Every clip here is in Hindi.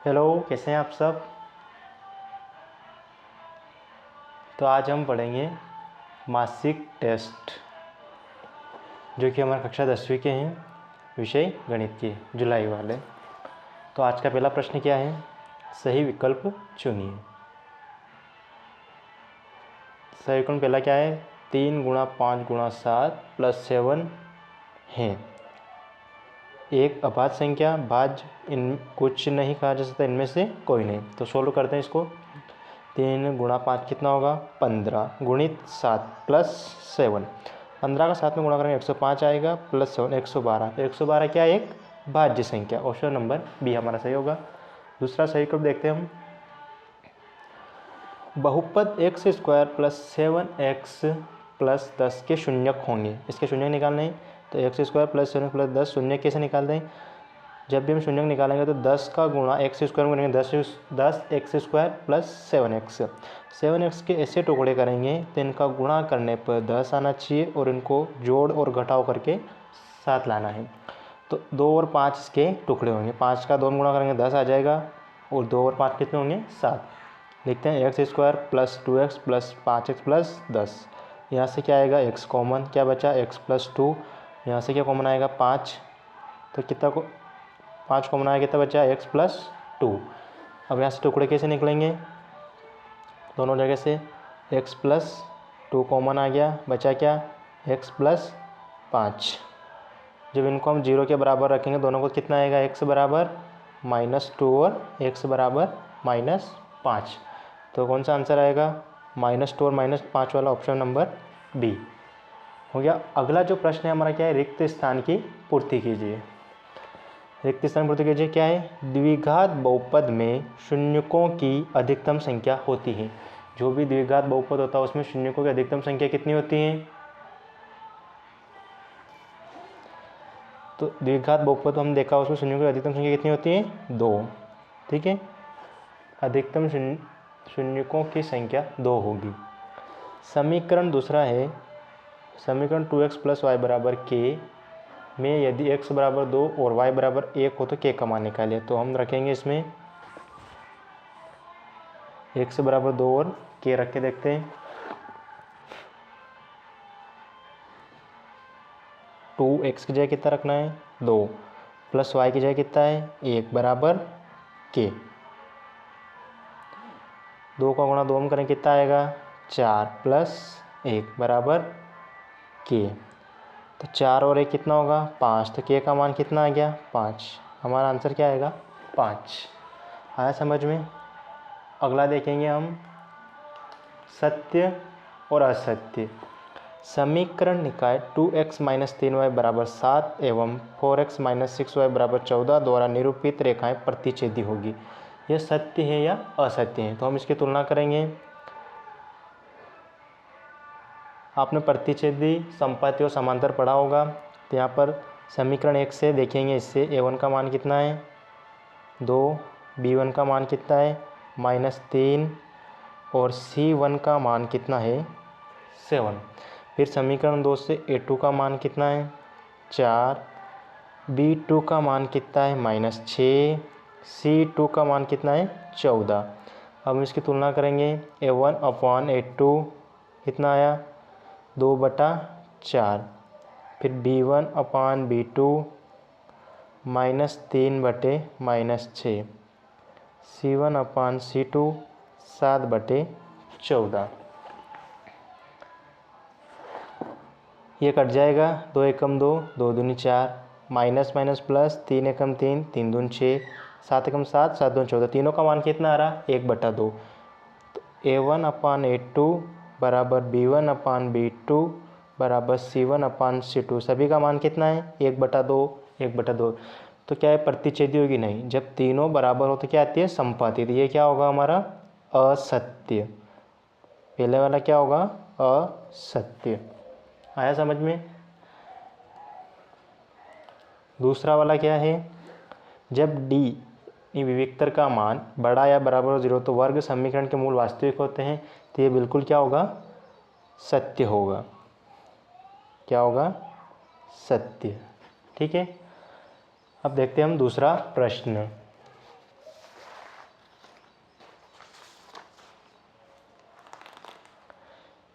हेलो, कैसे हैं आप सब। तो आज हम पढ़ेंगे मासिक टेस्ट जो कि हमारे कक्षा 10वीं के हैं, विषय गणित के जुलाई वाले। तो आज का पहला प्रश्न क्या है, सही विकल्प चुनिए। सही विकल्प पहला क्या है, 3 गुणा 5 गुणा 7 प्लस 7 है एक अभाज्य संख्या। भाज्य इन कुछ नहीं कहा जा सकता, इनमें से कोई नहीं। तो सोल्व करते हैं इसको। 3 गुणा 5 कितना होगा, 15 गुणित 7 प्लस 7। 15 का 7 में गुणा करेंगे 105 आएगा, प्लस 7 112। तो 112 क्या है, एक भाज्य संख्या। ऑप्शन नंबर बी हमारा सही होगा। दूसरा सही विकल्प देखते हैं हम। बहुपद x square plus 7x plus 10 के शून्यक होंगे। इसके शून्यक निकालने हैं, तो एक्स स्क्वायर प्लस 7 प्लस 10 शून्यक कैसे निकालते हैं। जब भी हम शून्यक निकालेंगे तो 10 का गुणा एक्स स्क्वायर में करेंगे, 10 एक्स स्क्वायर प्लस 7x के ऐसे टुकड़े करेंगे तो इनका गुणा करने पर 10 आना चाहिए और इनको जोड़ और घटाव करके 7 लाना है। तो 2 और 5 इसके टुकड़े होंगे, 5 का 2 गुणा करेंगे 10 आ जाएगा और 2 और 5 कितने होंगे, 7। लिखते हैं x square plus 2x plus 5x plus 10। यहाँ से क्या आएगा, x कॉमन, क्या बचा x प्लस 2। यहाँ से क्या कॉमन आएगा, 5। तो कितना को 5 कॉमन आएगा, कितना बचा, x प्लस 2। अब यहाँ से टुकड़े कैसे निकलेंगे, दोनों जगह से x प्लस 2 कॉमन आ गया, बचा क्या, x प्लस 5। जब इनको हम 0 के बराबर रखेंगे दोनों को, कितना आएगा, x बराबर -2 और x बराबर -5। तो कौन सा आंसर आएगा, -2 और -5 वाला, ऑप्शन नंबर बी हो गया। अगला जो प्रश्न है हमारा क्या है, रिक्त स्थान की पूर्ति कीजिए। रिक्त स्थान पूर्ति कीजिए क्या है, द्विघात बहुपद में शून्यकों की अधिकतम संख्या होती है। जो भी द्विघात बहुपद होता है उसमें शून्यकों की अधिकतम संख्या कितनी होती है। तो द्विघात बहुपद हम देखा, उसमें शून्यकों की अधिकतम संख्या कितनी होती है, 2। ठीक है, अधिकतम शून्यकों की संख्या 2 होगी। समीकरण दूसरा है, समीकरण 2x प्लस वाई बराबर के में यदि x बराबर 2 और y बराबर 1 हो तो k का मान निकालिए। तो हम रखेंगे इसमें x बराबर 2 और k रख के देखते हैं। 2x की जगह कितना रखना है, 2 प्लस y की जगह कितना है, 1 बराबर k। 2 का गुणा 2 में करें कितना आएगा, 4 प्लस 1 बराबर k। तो 4 और 1 कितना होगा, 5। तो k का मान कितना आ गया, 5। हमारा आंसर क्या आएगा, 5। आया समझ में। अगला देखेंगे हम, सत्य और असत्य। समीकरण निकाय 2x माइनस 3y बराबर 7 एवं 4x माइनस 6y बराबर 14 द्वारा निरूपित रेखाएं प्रतिच्छेदी होगी। यह सत्य है या असत्य है। तो हम इसकी तुलना करेंगे। आपने प्रतिच्छेदी संपाती और समांतर पढ़ा होगा। तो यहाँ पर समीकरण 1 से देखेंगे, इससे a1 का मान कितना है, 2, b1 का मान कितना है, -3 और c1 का मान कितना है, 7। फिर समीकरण 2 से a2 का मान कितना है, 4, b2 का मान कितना है, -6, c2 का मान कितना है, 14। अब हम इसकी तुलना करेंगे, a1 अपॉन a2 कितना आया, 2/4। फिर b1 upon b2 -3/-6, c1 upon c2 7/14। ये कट जाएगा, 2 एकम 2, 2 दूनी 4, माइनस माइनस प्लस, 3 एकम 3, 3 दूनी 6, 7 एकम 7, 7 दूनी 14। तीनों का मान कितना आ रहा, 1/2। तो a1 अपॉन a2 बराबर b1 अपॉन b2 बराबर c1 अपॉन c2, सभी का मान कितना है, 1/2, 1/2। तो क्या है, प्रतिच्छेदी होगी नहीं। जब तीनों बराबर हो तो क्या आती है, संपाती। तो ये क्या होगा हमारा, असत्य। पहले वाला क्या होगा, असत्य। आया समझ में। दूसरा वाला क्या है, जब d विविक्तर का मान बड़ा या बराबर हो 0 तो वर्ग समीकरण के मूल वास्तविक होते हैं। तो ये बिल्कुल क्या होगा, सत्य होगा। क्या होगा, सत्य। ठीक है। अब देखते हैं हम दूसरा प्रश्न।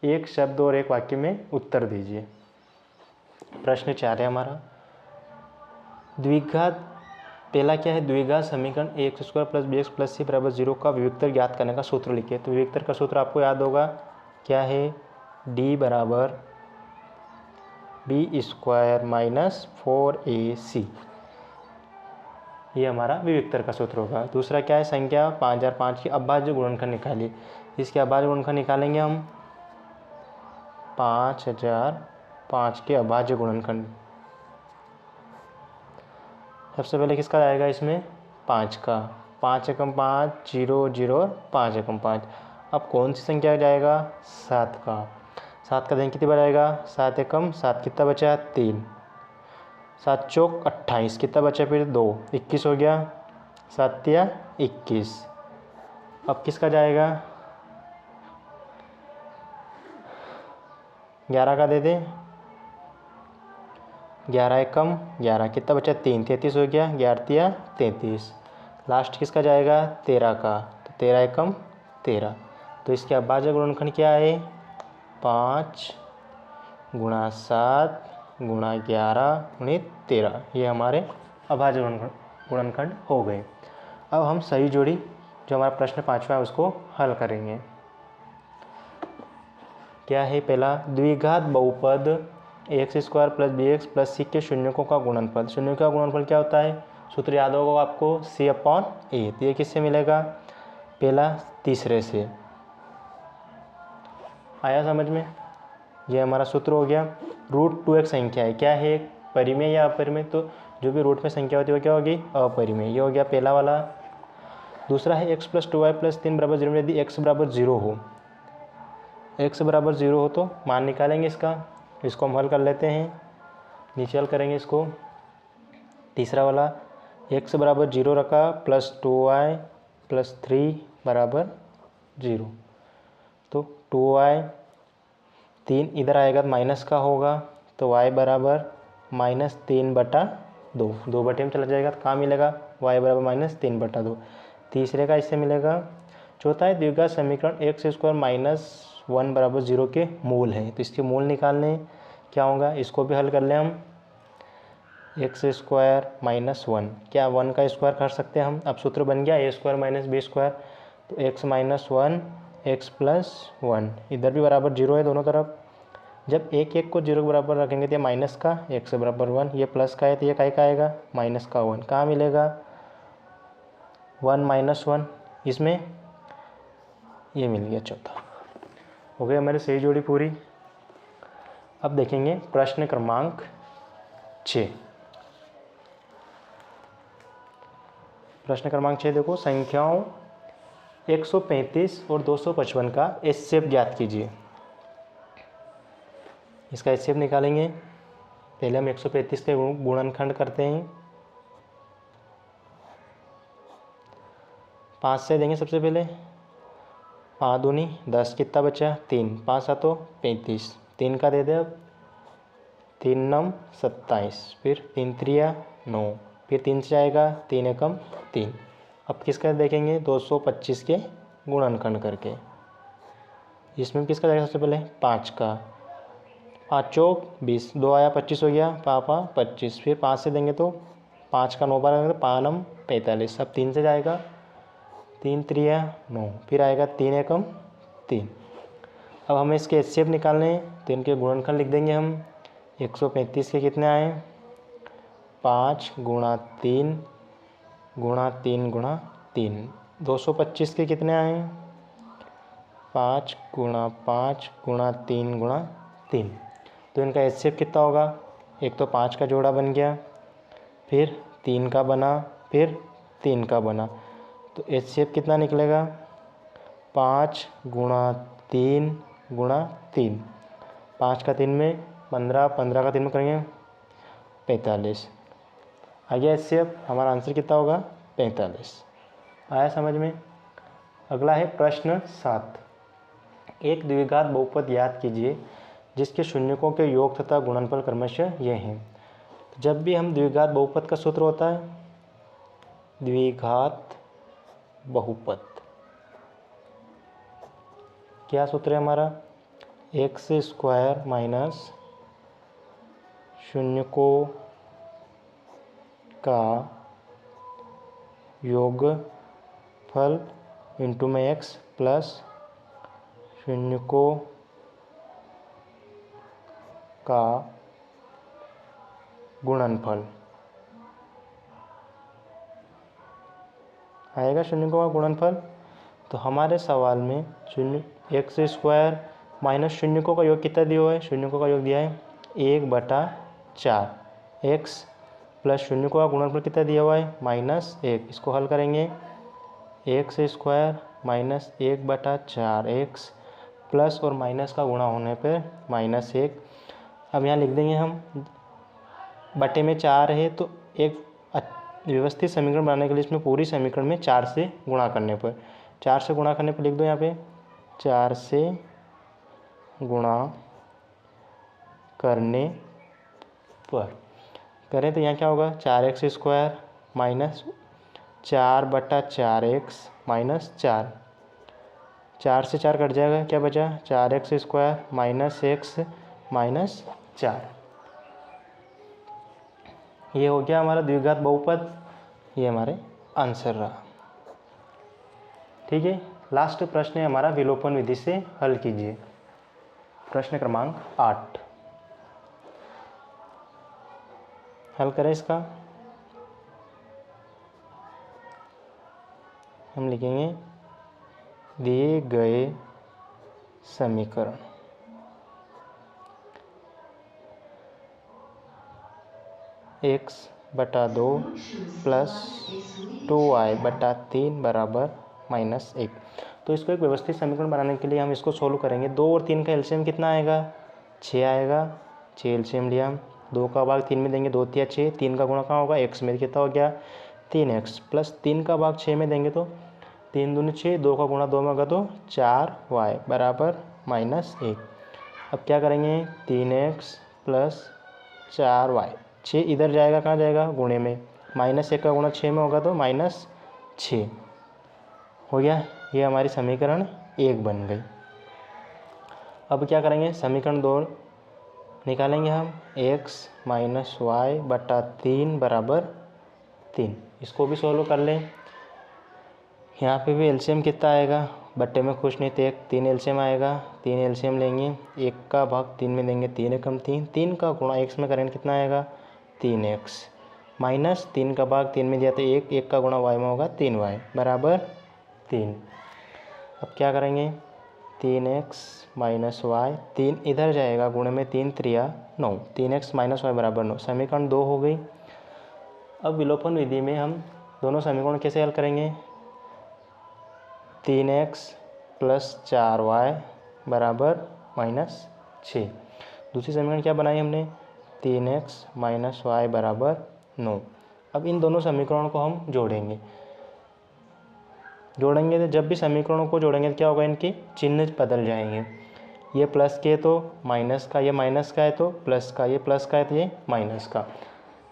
एक शब्द और एक वाक्य में उत्तर दीजिए। प्रश्न 4 है हमारा, द्विघात पहला क्या है, द्विघात समीकरण ax² + bx + c = 0 का विविक्तर ज्ञात करने का सूत्र लिखिए। तो विविक्तर का सूत्र आपको याद होगा, क्या है, d = b² - 4ac, ये हमारा विविक्तर का सूत्र होगा। दूसरा क्या है, संख्या 5005 की अभाज्य गुणनखंड निकालिए। इसके अभाज्य गुणनखंड निकालेंगे हम 5005 के अभाज्य गुणनखंड। सबसे पहले किसका आएगा इसमें, 5 का, 5 एकम 5 0 0 और 5 एकम 5। अब कौन सी संख्या जाएगा, 7 का। 7 का दिन कितनी बार आएगा, 7 एकम 7, कितना बचा, 3, 7 चौक 28, कितना बचा फिर 2, 21 हो गया, 7 तिया 21। अब किसका जाएगा, 11 का दे दें, 11 एकम 11, कितना बचा, 3, 33 हो गया, 11 तिया 33। लास्ट किसका जाएगा, 13 का, तो 13 एकम 13। तो इसके अभाज्य गुणनखंड क्या है, 5 × 7 × 11 × 13, ये हमारे अभाज्य गुणनखंड हो गए। अब हम सही जोड़ी, जो हमारा प्रश्न 5वां है, उसको हल करेंगे। क्या है, पहला, द्विघात बहुपद ax² + bx + c के शून्यकों का गुणनफल। शून्यों का गुणनफल क्या होता है, सूत्र याद होगा आपको, c/a। तो ये किससे मिलेगा, पहला तीसरे से। आया समझ में, ये हमारा सूत्र हो गया। √2 संख्या है, क्या है, एक परिमेय या अपरिमेय, तो जो भी रूट में संख्या होती है वो क्या होगी, अपरिमेय। ये हो गया पहला वाला। दूसरा है x + 2y + 3 = 0, यदि x = 0 हो, x = 0 हो तो मान निकालेंगे इसको हम हल कर लेते हैं, नीचे हल करेंगे इसको। तीसरा वाला, x = 0 रखा, +2y + 3 = 0, तो 2y 3 इधर आएगा माइनस का होगा, तो y = -3/2, 2 बटे में चला जाएगा तो कहाँ मिलेगा, y = -3/2। तीसरे का इससे मिलेगा। चौथा है, द्विघात समीकरण x² - 1 = 0 के मूल हैं, तो इसके मूल निकालने क्या होगा, इसको भी हल कर लें हम। x² - 1, क्या 1 का स्क्वायर कर सकते हैं हम, अब सूत्र बन गया a² - b², तो x - 1 x + 1, इधर भी बराबर 0 है दोनों तरफ। जब एक को 0 के बराबर रखेंगे तो ये माइनस का, x = 1, ये प्लस का है तो ये का आएगा माइनस का 1, कहाँ मिलेगा, 1 - 1, इसमें ये मिल गया चौथा। हो गया हमारी सही जोड़ी पूरी। अब देखेंगे प्रश्न क्रमांक 6। प्रश्न क्रमांक 6 देखो, संख्याओं 135 और 255 का HCF ज्ञात कीजिए। इसका HCF निकालेंगे। पहले हम 135 के गुणनखंड करते हैं, 5 से देंगे सबसे पहले, 5 दूनी 10, कितना बचा, 3, 5 7 35, 3 का दे दे, अब 3 9 27, फिर 3 3 9, फिर 3 से आएगा 3 एकम 3। अब किसका देखेंगे, 225 के गुणनखंड करके, इसमें किसका जाएगा सबसे पहले, 5 का, 5 चौक 20, 2 आया 25 हो गया, पापा 25, फिर 5 से देंगे तो 5 का 9 बार देंगे तो 5 9 45। अब 3 से जाएगा, 3 3 9, फिर आएगा 3 एकम 3। अब हमें इसके HCF निकालने हैं, तो इनके गुणनखंड लिख देंगे हम। 135 के कितने आए, 5 × 3 × 3 × 3। 225 के कितने आए, 5 × 5 × 3 × 3। तो इनका HCF कितना होगा, एक तो 5 का जोड़ा बन गया, फिर 3 का बना, फिर 3 का बना, तो HCF कितना निकलेगा, 5 × 3 × 3, 5 का 3 में 15, 15 का 3 में करेंगे 45, आ गया HCF। हमारा आंसर कितना होगा, 45। आया समझ में। अगला है प्रश्न 7। एक द्विघात बहुपद याद कीजिए जिसके शून्यकों के योग तथा गुणनफल क्रमशः ये हैं। तो जब भी हम द्विघात बहुपद का सूत्र होता है, द्विघात बहुपद क्या सूत्र है हमारा, एक्स स्क्वायर माइनस शून्यकों का योगफल इंटू में एक्स प्लस शून्यकों का गुणनफल आएगा। शून्यकों का गुणनफल, तो हमारे सवाल में शून्य एक्स स्क्वायर माइनस शून्यकों का योग कितना दिया हुआ है? शून्यकों का योग दिया है 1/4। एक्स प्लस शून्यकों का गुणनफल कितना दिया हुआ है? -1। इसको हल करेंगे, x square minus 1/4 x plus और माइनस का गुणा होने पर -1। अब यहाँ लिख देंगे हम, बटे में 4 है तो एक व्यवस्थित समीकरण बनाने के लिए इसमें पूरी समीकरण में 4 से गुणा करने पर, 4 से गुणा करने पर लिख दो यहाँ पे 4 से गुणा करने पर करें तो यहाँ क्या होगा? 4x square minus 4/4 x minus 4, 4 से 4 कट जाएगा, क्या बचा? 4x square minus x minus 4। ये हो गया हमारा द्विघात बहुपद, ये हमारे आंसर रहा। ठीक है, लास्ट प्रश्न है हमारा, विलोपन विधि से हल कीजिए। प्रश्न क्रमांक 8 हल करें इसका। हम लिखेंगे दिए गए समीकरण x/2 प्लस 2y/3 बराबर -1। तो इसको एक व्यवस्थित समीकरण बनाने के लिए हम इसको सोल्व करेंगे। 2 और 3 का एलसीएम कितना आएगा? 6 आएगा। 6 एलसीएम लिया हम, 2 का भाग 3 में देंगे, 2 तिया 6, 3 का गुणा कहाँ होगा? x में, कितना हो गया? 3x प्लस 3 का भाग 6 में देंगे तो 3 दूनी 6, 2 का गुणा 2 में होगा तो 4y बराबर -1। अब क्या करेंगे? 3x प्लस 4y, 6 इधर जाएगा, कहाँ जाएगा? गुणे में, -1 का गुणा 6 में होगा तो -6 हो गया। ये हमारी समीकरण 1 बन गई। अब क्या करेंगे? समीकरण 2 निकालेंगे हम, x माइनस y/3 बराबर 3। इसको भी सोल्व कर लें। यहाँ पे भी एलसीएम कितना आएगा? बट्टे में खुश नहीं थे, 3 एलसीएम आएगा, 3 एलसीएम लेंगे, 1 का भाग 3 में देंगे, 3 एकम 3, 3 का गुणा x में करेंगे, कितना आएगा? 3x माइनस 3 का भाग 3 में दिया तो 1, 1 का गुणा y में होगा 3y बराबर 3। अब क्या करेंगे? 3x माइनस y, 3 इधर जाएगा, गुणे में 3 3 9, 3x माइनस y बराबर 9। समीकरण 2 हो गई। अब विलोपन विधि में हम दोनों समीकरण कैसे हल करेंगे? 3x प्लस 4y बराबर -6। दूसरी समीकरण क्या बनाई हमने? 3x माइनस y बराबर 9। अब इन दोनों समीकरणों को हम जोड़ेंगे तो जब भी समीकरणों को जोड़ेंगे तो क्या होगा? इनके चिन्ह बदल जाएंगे। ये प्लस के तो माइनस का, ये माइनस का है तो प्लस का, ये प्लस का है तो ये माइनस का।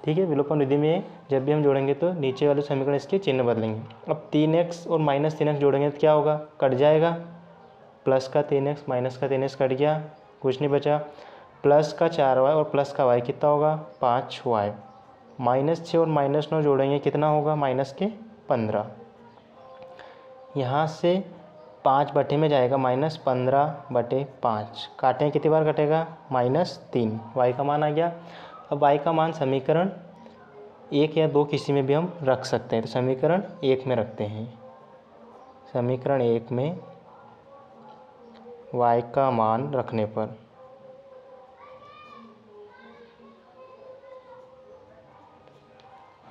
ठीक है, विलोपन विधि में जब भी हम जोड़ेंगे तो नीचे वाले समीकरण इसके चिन्ह बदलेंगे। अब 3x और -3x जोड़ेंगे तो क्या होगा? कट जाएगा, प्लस का 3x माइनस का 3x कट गया, कुछ नहीं बचा। प्लस का 4y और प्लस का y कितना होगा? 5y। -6 और -9 जोड़ेंगे, कितना होगा? -15। यहाँ से 5 बटे में जाएगा, -15/5, काटें कितनी बार कटेगा? -3। y का मान आ गया। अब y का मान समीकरण 1 या 2 किसी में भी हम रख सकते हैं, तो समीकरण 1 में रखते हैं। समीकरण 1 में y का मान रखने पर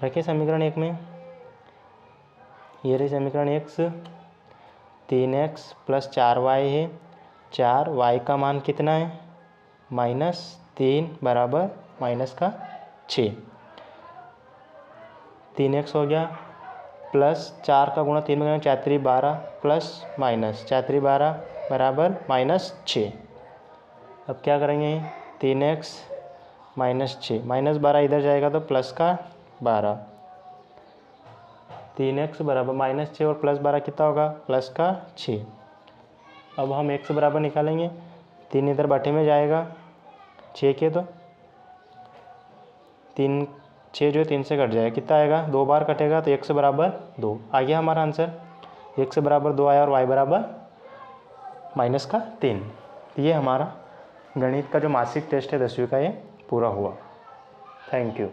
रखें समीकरण 1 में, ये रही समीकरण 1। 3x प्लस 4y है, 4y का मान कितना है? -3 बराबर -6। 3x हो गया, प्लस 4 का गुणा 3 में करेंगे, 4 3 12 प्लस माइनस 4 3 12 बराबर -6। अब क्या करेंगे? 3x -6, -12 इधर जाएगा तो प्लस का 12, 3x बराबर -6 और +12 कितना होगा? प्लस का 6। अब हम x बराबर निकालेंगे, 3 इधर बटे में जाएगा 6 के, तो 3 6 जो है 3 से कट जाएगा, कितना आएगा 2 बार कटेगा तो x बराबर 2 आ गया हमारा आंसर। x बराबर 2 आया और y बराबर -3। ये हमारा गणित का जो मासिक टेस्ट है 10वीं का ये पूरा हुआ। Thank you.